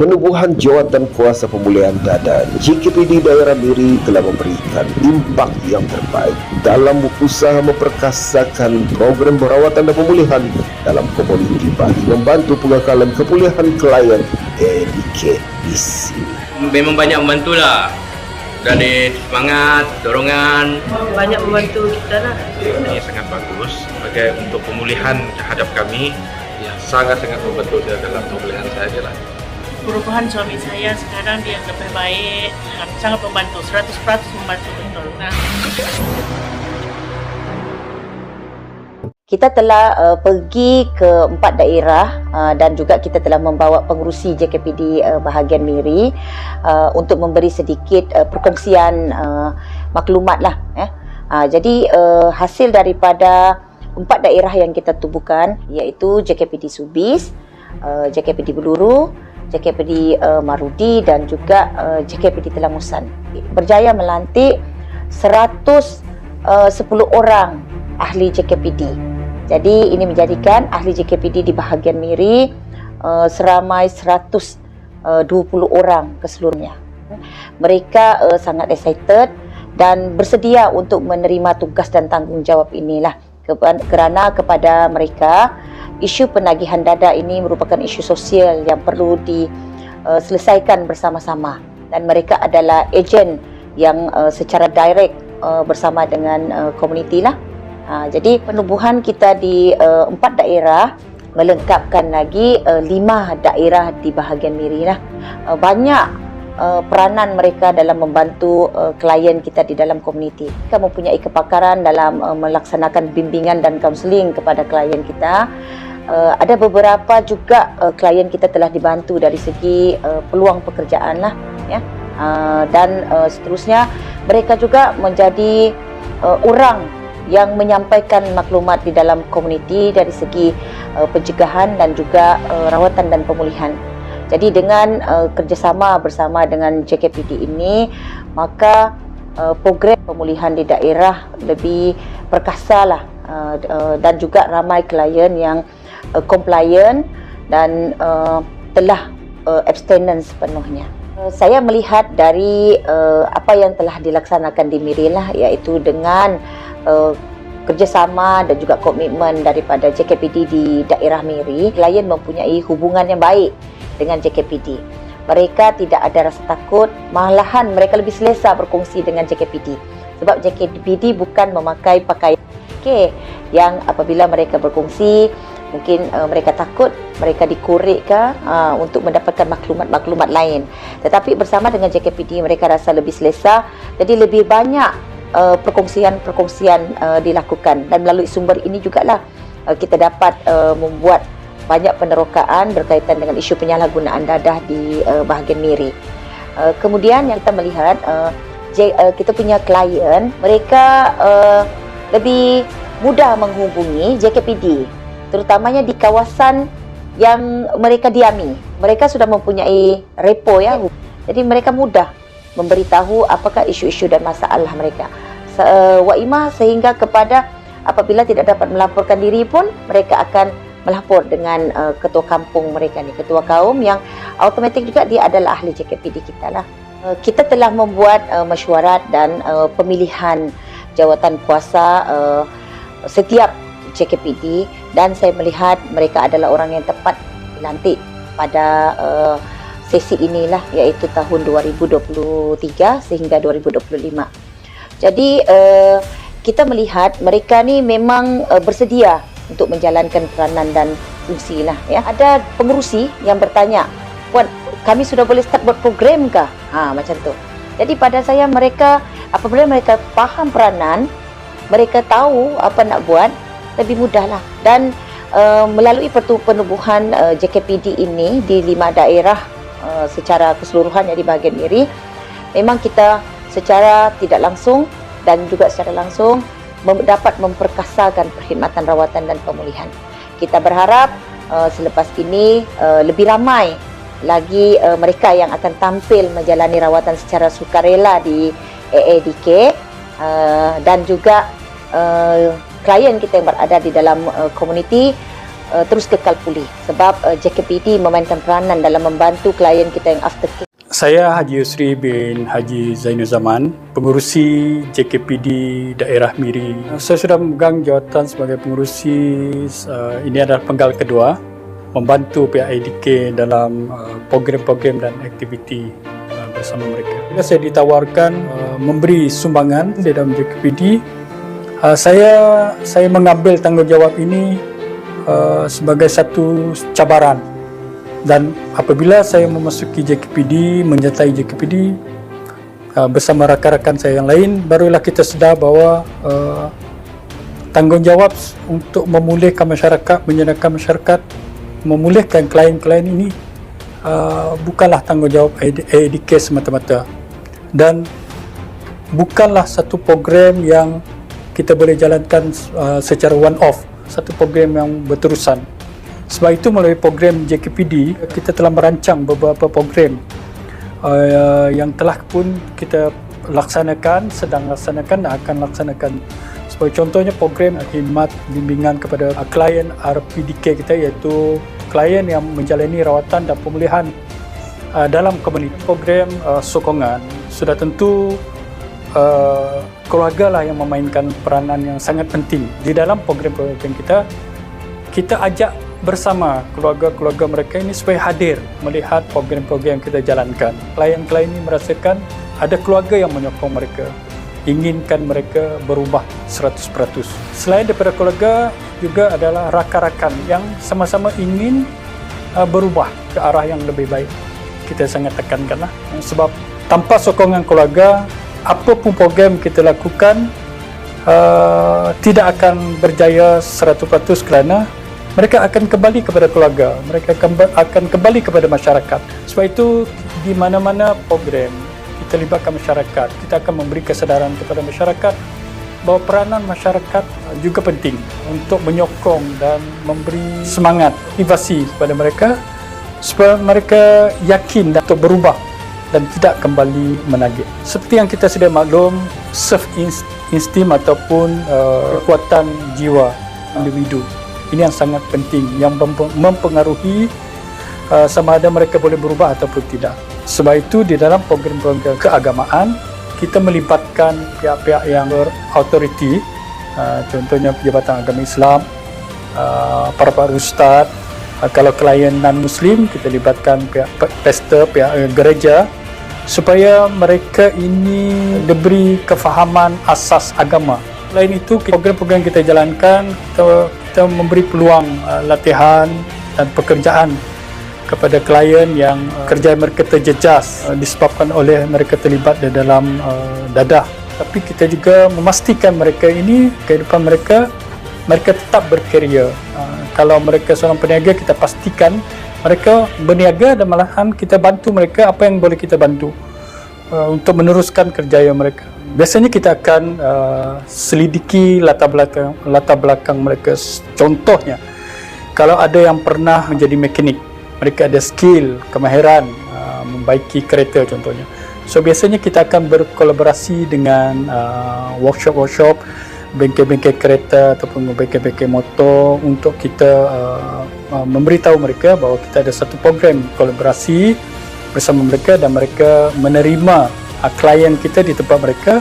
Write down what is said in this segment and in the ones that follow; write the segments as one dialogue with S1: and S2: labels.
S1: penubuhan jawatan kuasa pemulihan dadah, JKPD Daerah Miri telah memberikan impak yang terbaik dalam usaha memperkasakan program perawatan dan pemulihan dalam komuniti bagi membantu pengakalan kepulihan klien EDK di sini.
S2: Memang banyak membantulah, dari semangat, dorongan.
S3: Banyak membantu kita lah.
S4: Ini sangat bagus sebagai untuk pemulihan terhadap kami, yang sangat-sangat membantu saya dalam pemulihan saya lah.
S3: Perubahan suami saya sekarang dia lebih baik, sangat membantu, 100% membantu betul.
S5: Kita telah pergi ke 4 daerah dan juga kita telah membawa pengerusi JKPD bahagian Miri untuk memberi sedikit perkongsian maklumat lah. Jadi hasil daripada 4 daerah yang kita tubuhkan iaitu JKPD Subis, JKPD Beluru, JKPD Marudi dan juga JKPD Telamusan. Berjaya melantik 110 orang ahli JKPD. Jadi ini menjadikan ahli JKPD di bahagian Miri seramai 120 orang keseluruhannya. Mereka sangat excited dan bersedia untuk menerima tugas dan tanggungjawab inilah kerana kepada mereka isu penagihan dadah ini merupakan isu sosial yang perlu diselesaikan bersama-sama dan mereka adalah ejen yang secara direct bersama dengan komuniti lah. Jadi penubuhan kita di 4 daerah melengkapkan lagi 5 daerah di bahagian Miri lah. Banyak peranan mereka dalam membantu klien kita di dalam komuniti. Kita mempunyai kepakaran dalam melaksanakan bimbingan dan kaunseling kepada klien kita. Ada beberapa juga klien kita telah dibantu dari segi peluang pekerjaan lah, ya. Dan seterusnya mereka juga menjadi orang yang menyampaikan maklumat di dalam komuniti dari segi pencegahan dan juga rawatan dan pemulihan. Jadi dengan kerjasama bersama dengan JKPD ini, maka program pemulihan di daerah lebih perkasa lah dan juga ramai klien yang compliant dan telah abstinence sepenuhnya. Saya melihat dari apa yang telah dilaksanakan di Miri lah, iaitu dengan kerjasama dan juga komitmen daripada JKPD di daerah Miri, klien mempunyai hubungan yang baik dengan JKPD. Mereka tidak ada rasa takut, malahan mereka lebih selesa berkongsi dengan JKPD. Sebab JKPD bukan memakai pakaian yang apabila mereka berkongsi, mungkin mereka takut mereka dikorek ke untuk mendapatkan maklumat-maklumat lain. Tetapi bersama dengan JKPD mereka rasa lebih selesa, jadi lebih banyak perkongsian dilakukan dan melalui sumber ini jugalah kita dapat membuat banyak penerokaan berkaitan dengan isu penyalahgunaan dadah di bahagian Miri. Kemudian yang kita melihat kita punya klien, mereka lebih mudah menghubungi JKPD, terutamanya di kawasan yang mereka diami. Mereka sudah mempunyai repo ya, jadi mereka mudah memberitahu apakah isu-isu dan masalah mereka. Waimah sehingga kepada apabila tidak dapat melaporkan diri pun mereka akan melapor dengan ketua kampung mereka ni, ketua kaum yang automatik juga dia adalah ahli JKPD kita lah. Kita telah membuat mesyuarat dan pemilihan jawatan kuasa setiap JKPD dan saya melihat mereka adalah orang yang tepat dilantik pada sesi inilah, iaitu tahun 2023 sehingga 2025. Jadi kita melihat mereka ni memang bersedia untuk menjalankan peranan dan fungsi lah, ya. Ada pengerusi yang bertanya, "Puan, kami sudah boleh start buat program kah?" Macam tu. Jadi pada saya mereka apabila mereka faham peranan, mereka tahu apa nak buat, lebih mudahlah. Dan melalui penubuhan JKPD ini di 5 daerah secara keseluruhan yang di bahagian Miri, memang kita secara tidak langsung dan juga secara langsung dapat memperkasakan perkhidmatan rawatan dan pemulihan. Kita berharap selepas ini lebih ramai lagi mereka yang akan tampil menjalani rawatan secara sukarela di AADK dan juga klien kita yang berada di dalam komuniti terus kekal pulih sebab JKPD memainkan peranan dalam membantu klien kita yang aftercare.
S6: Saya Haji Yusri bin Haji Zainul Zaman, pengurusi JKPD daerah Miri. Saya sudah memegang jawatan sebagai pengurusi, ini adalah penggal kedua, membantu pihak IDK dalam program-program dan aktiviti bersama mereka. Bila saya ditawarkan memberi sumbangan di dalam JKPD, saya mengambil tanggungjawab ini sebagai satu cabaran. Dan apabila saya memasuki JKPD, menyertai JKPD bersama rakan-rakan saya yang lain, barulah kita sedar bahawa tanggungjawab untuk memulihkan masyarakat, menyenangkan masyarakat, memulihkan klien-klien ini bukanlah tanggungjawab ADK semata-mata, dan bukanlah satu program yang kita boleh jalankan secara one-off, satu program yang berterusan. Sebab itu melalui program JKPD, kita telah merancang beberapa program yang telah pun kita laksanakan, sedang laksanakan dan akan laksanakan. Sebagai contohnya program khidmat bimbingan kepada klien RPDK kita, iaitu klien yang menjalani rawatan dan pemulihan dalam komuniti. Program sokongan, sudah tentu keluarga lah yang memainkan peranan yang sangat penting. Di dalam program-program kita ajak bersama keluarga-keluarga mereka ini supaya hadir melihat program-program yang kita jalankan. Klien-klien ini merasakan ada keluarga yang menyokong mereka, inginkan mereka berubah 100%. Selain daripada keluarga, juga adalah rakan-rakan yang sama-sama ingin berubah ke arah yang lebih baik. Kita sangat tekankanlah, sebab tanpa sokongan keluarga, apapun program kita lakukan tidak akan berjaya 100% kerana mereka akan kembali kepada keluarga, mereka akan kembali kepada masyarakat. Sebab itu, di mana-mana program kita libatkan masyarakat, kita akan memberi kesedaran kepada masyarakat bahawa peranan masyarakat juga penting untuk menyokong dan memberi semangat, motivasi kepada mereka supaya mereka yakin untuk berubah dan tidak kembali menagih. Seperti yang kita sudah maklum, self-esteem ataupun kekuatan jiwa individu, ini yang sangat penting, yang mempengaruhi sama ada mereka boleh berubah ataupun tidak. Sebab itu di dalam program-program keagamaan, kita melibatkan pihak-pihak yang berautoriti, contohnya Jabatan Agama Islam, para ustaz. Kalau klien non-Muslim, kita libatkan pihak pastor, pihak gereja, supaya mereka ini diberi kefahaman asas agama. Selain itu, program-program yang kita jalankan, kita memberi peluang latihan dan pekerjaan kepada klien yang kerja mereka terjejas disebabkan oleh mereka terlibat di dalam dadah. Tapi kita juga memastikan mereka ini, kehidupan mereka tetap berkarier. Kalau mereka seorang peniaga, kita pastikan mereka berniaga dan malahan kita bantu mereka apa yang boleh kita bantu untuk meneruskan kerjaya mereka. Biasanya kita akan selidiki latar belakang mereka. Contohnya, kalau ada yang pernah menjadi mekanik, mereka ada skill, kemahiran membaiki kereta contohnya. So biasanya kita akan berkolaborasi dengan workshop-workshop, bengkel-bengkel kereta ataupun bengkel-bengkel motor untuk kita memberitahu mereka bahawa kita ada satu program kolaborasi bersama mereka dan mereka menerima klien kita di tempat mereka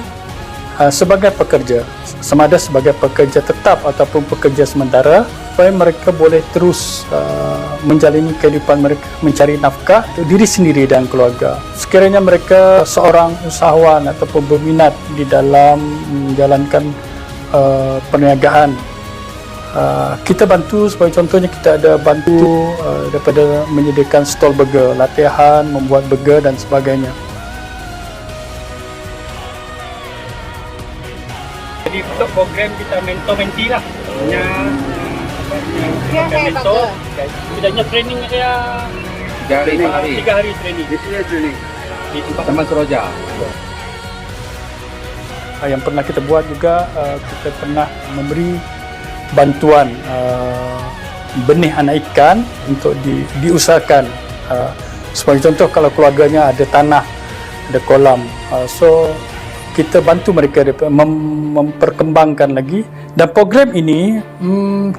S6: sebagai pekerja, sama ada sebagai pekerja tetap ataupun pekerja sementara, supaya mereka boleh terus menjalani kehidupan mereka, mencari nafkah untuk diri sendiri dan keluarga. Sekiranya mereka seorang usahawan ataupun berminat di dalam menjalankan perniagaan, kita bantu. Sebagai contohnya, kita ada bantu daripada menyediakan stall burger, latihan membuat burger dan sebagainya. Jadi untuk program kita mentor-mentee lah, punya mentor, bedanya training dia 3 hari training. Di sini training di tempat Taman Seroja. Yang pernah kita buat juga, kita pernah memberi bantuan benih anak ikan untuk diusahakan. Sebagai contoh, kalau keluarganya ada tanah, ada kolam, so kita bantu mereka memperkembangkan lagi, dan program ini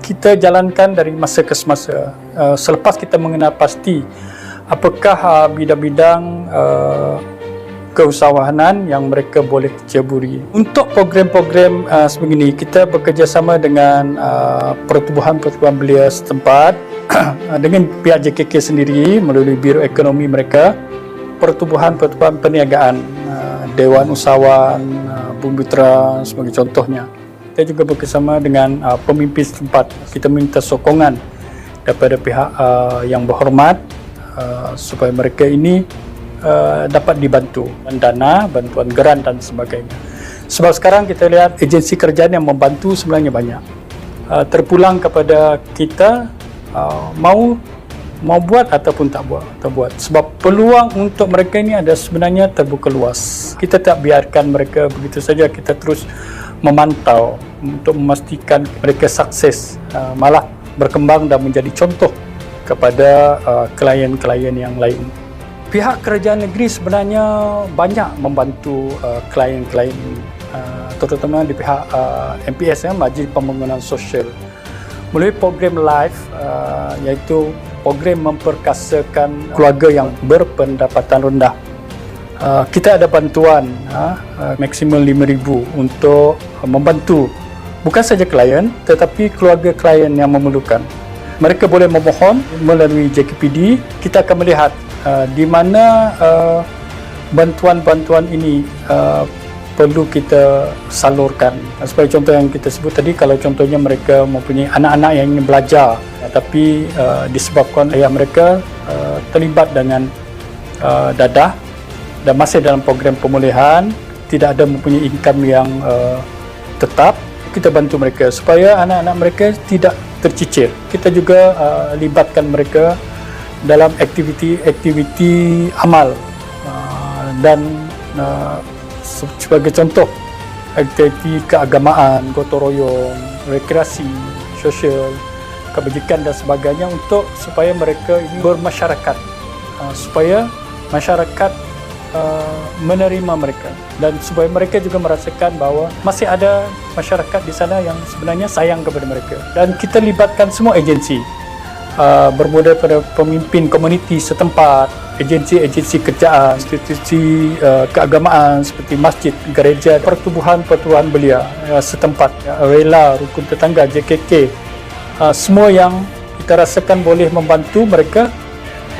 S6: kita jalankan dari masa ke semasa. Selepas kita mengenal pasti apakah bidang-bidang keusahawanan yang mereka boleh ceburi. Untuk program-program sebegini, kita bekerjasama dengan pertubuhan-pertubuhan belia setempat dengan pihak JKK sendiri melalui Biro Ekonomi mereka, pertubuhan-pertubuhan perniagaan, Dewan Usahawan, Bumiputera sebagai contohnya. Kita juga bekerjasama dengan pemimpin setempat. Kita minta sokongan daripada pihak yang berhormat supaya mereka ini dapat dibantu dengan dana, bantuan geran dan sebagainya. Sebab sekarang kita lihat agensi kerajaan yang membantu sebenarnya banyak. Terpulang kepada kita mau buat ataupun tak buat. Sebab peluang untuk mereka ini ada sebenarnya terbuka luas. Kita tak biarkan mereka begitu saja, kita terus memantau untuk memastikan mereka sukses, malah berkembang dan menjadi contoh kepada klien-klien yang lain. Pihak kerajaan negeri sebenarnya banyak membantu klien-klien, terutama di pihak MPS, Majlis Pembangunan Sosial, melalui program LIFE, iaitu program memperkasakan keluarga yang berpendapatan rendah. Kita ada bantuan maksimum RM5,000 untuk membantu bukan saja klien tetapi keluarga klien yang memerlukan. Mereka boleh memohon melalui JKPD. Kita akan melihat di mana bantuan-bantuan ini perlu kita salurkan. Sebagai contoh yang kita sebut tadi, kalau contohnya mereka mempunyai anak-anak yang ingin belajar tapi disebabkan ayah mereka terlibat dengan dadah dan masih dalam program pemulihan, tidak ada mempunyai income yang tetap, kita bantu mereka supaya anak-anak mereka tidak tercicir. Kita juga libatkan mereka dalam aktiviti amal dan sebagai contoh aktiviti keagamaan, gotong royong, rekreasi, sosial, kebajikan dan sebagainya, untuk supaya mereka ini bermasyarakat, supaya masyarakat menerima mereka dan supaya mereka juga merasakan bahawa masih ada masyarakat di sana yang sebenarnya sayang kepada mereka. Dan kita libatkan semua agensi, bermula pada pemimpin komuniti setempat, agensi-agensi kerjaan, institusi keagamaan seperti masjid, gereja, pertubuhan-pertubuhan belia setempat, rela, rukun tetangga, JKK, semua yang kita rasakan boleh membantu mereka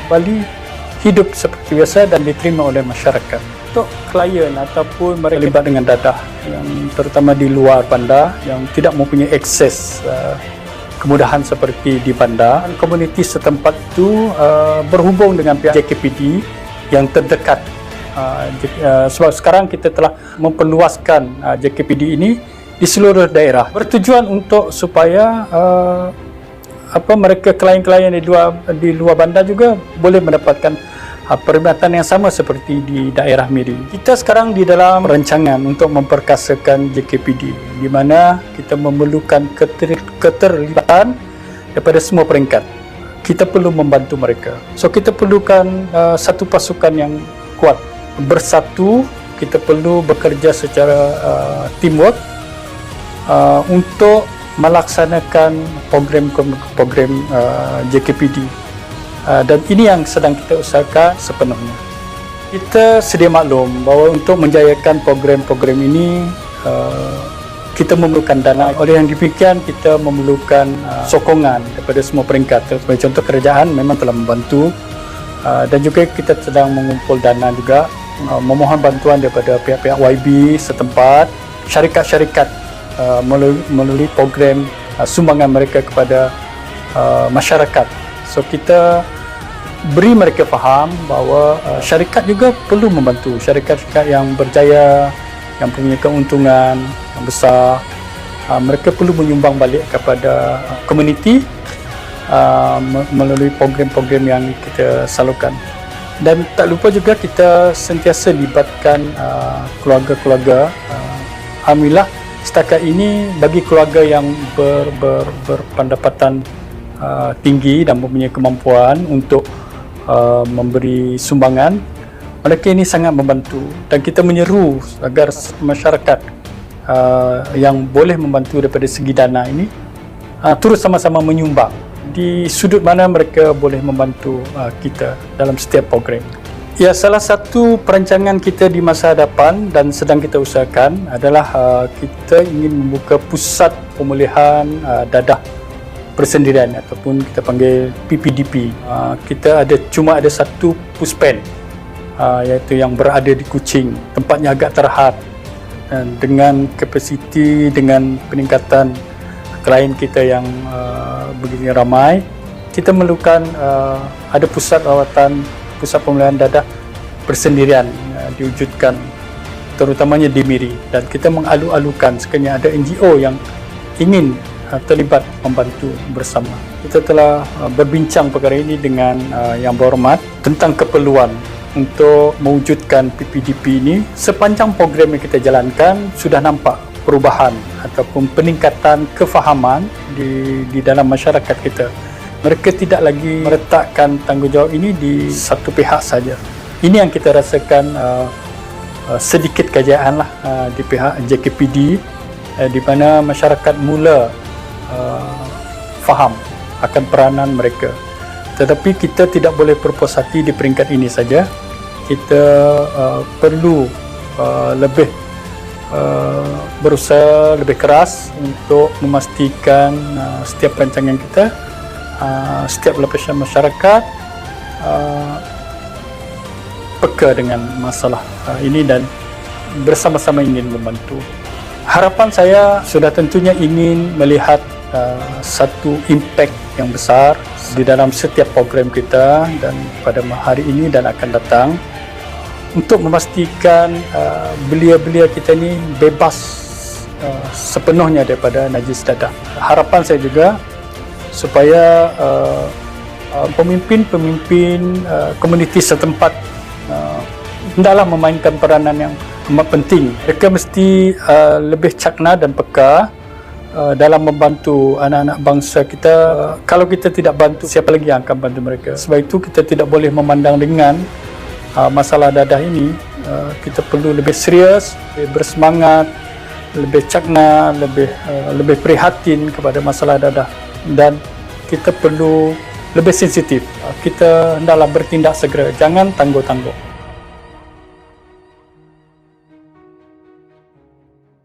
S6: kembali hidup seperti biasa dan diterima oleh masyarakat. Untuk klien ataupun mereka terlibat dengan dadah yang terutama di luar bandar yang tidak mempunyai akses kemudahan seperti di bandar, komuniti setempat itu berhubung dengan pihak JKPD yang terdekat. Sebab sekarang kita telah memperluaskan JKPD ini di seluruh daerah, bertujuan untuk supaya mereka klien-klien di luar bandar juga boleh mendapatkan perkhidmatan yang sama seperti di daerah Miri. Kita sekarang di dalam rancangan untuk memperkasakan JKPD, di mana kita memerlukan keterlibatan daripada semua peringkat. Kita perlu membantu mereka. So kita perlukan satu pasukan yang kuat, bersatu. Kita perlu bekerja secara teamwork untuk melaksanakan program JKPD. Dan ini yang sedang kita usahakan sepenuhnya. Kita sedia maklum bahawa untuk menjayakan program-program ini kita memerlukan dana. Oleh yang demikian, kita memerlukan sokongan daripada semua peringkat. Sebagai contoh, kerajaan memang telah membantu dan juga kita sedang mengumpul dana juga, memohon bantuan daripada pihak-pihak YB setempat, syarikat-syarikat melalui program sumbangan mereka kepada masyarakat. So kita beri mereka faham bahawa syarikat juga perlu membantu. Syarikat-syarikat yang berjaya, yang punya keuntungan yang besar, mereka perlu menyumbang balik kepada komuniti melalui program-program yang kita salurkan. Dan tak lupa juga kita sentiasa libatkan keluarga-keluarga. Alhamdulillah setakat ini bagi keluarga yang berpendapatan tinggi dan mempunyai kemampuan untuk memberi sumbangan, Mereka ini sangat membantu dan kita menyeru agar masyarakat yang boleh membantu daripada segi dana ini turut sama-sama menyumbang di sudut mana mereka boleh membantu kita dalam setiap program. Ya, salah satu perancangan kita di masa hadapan dan sedang kita usahakan adalah kita ingin membuka pusat pemulihan dadah persendirian ataupun kita panggil PPDP. Kita cuma ada satu puspen iaitu yang berada di Kuching. Tempatnya agak terhad dengan kapasiti, dengan peningkatan klien kita yang begini ramai. Kita memerlukan ada pusat rawatan, pusat pemulihan dadah persendirian diwujudkan terutamanya di Miri, dan kita mengalu-alukan sekiranya ada NGO yang ingin terlibat membantu bersama. Kita telah berbincang perkara ini dengan Yang Berhormat tentang keperluan untuk mewujudkan PPDP ini. Sepanjang program yang kita jalankan sudah nampak perubahan ataupun peningkatan kefahaman di dalam masyarakat kita. Mereka tidak lagi meletakkan tanggungjawab ini di satu pihak saja. Ini yang kita rasakan sedikit kejayaan lah di pihak JKPD, di mana masyarakat mula faham akan peranan mereka. Tetapi kita tidak boleh berpuas hati di peringkat ini saja. Kita perlu lebih berusaha lebih keras untuk memastikan setiap rancangan kita, setiap lapisan masyarakat peka dengan masalah ini dan bersama-sama ingin membantu. Harapan saya sudah tentunya ingin melihat satu impact yang besar di dalam setiap program kita dan pada hari ini dan akan datang, untuk memastikan belia-belia kita ini bebas sepenuhnya daripada najis dadah. Harapan saya juga supaya pemimpin-pemimpin komuniti setempat hendaklah memainkan peranan yang amat penting. Mereka mesti lebih cakna dan peka dalam membantu anak-anak bangsa kita. Kalau kita tidak bantu, siapa lagi yang akan bantu mereka? Sebab itu kita tidak boleh memandang ringan masalah dadah ini. Kita perlu lebih serius, lebih bersemangat, lebih cakna, lebih prihatin kepada masalah dadah, dan kita perlu lebih sensitif. Kita hendaklah bertindak segera, jangan tangguh-tangguh.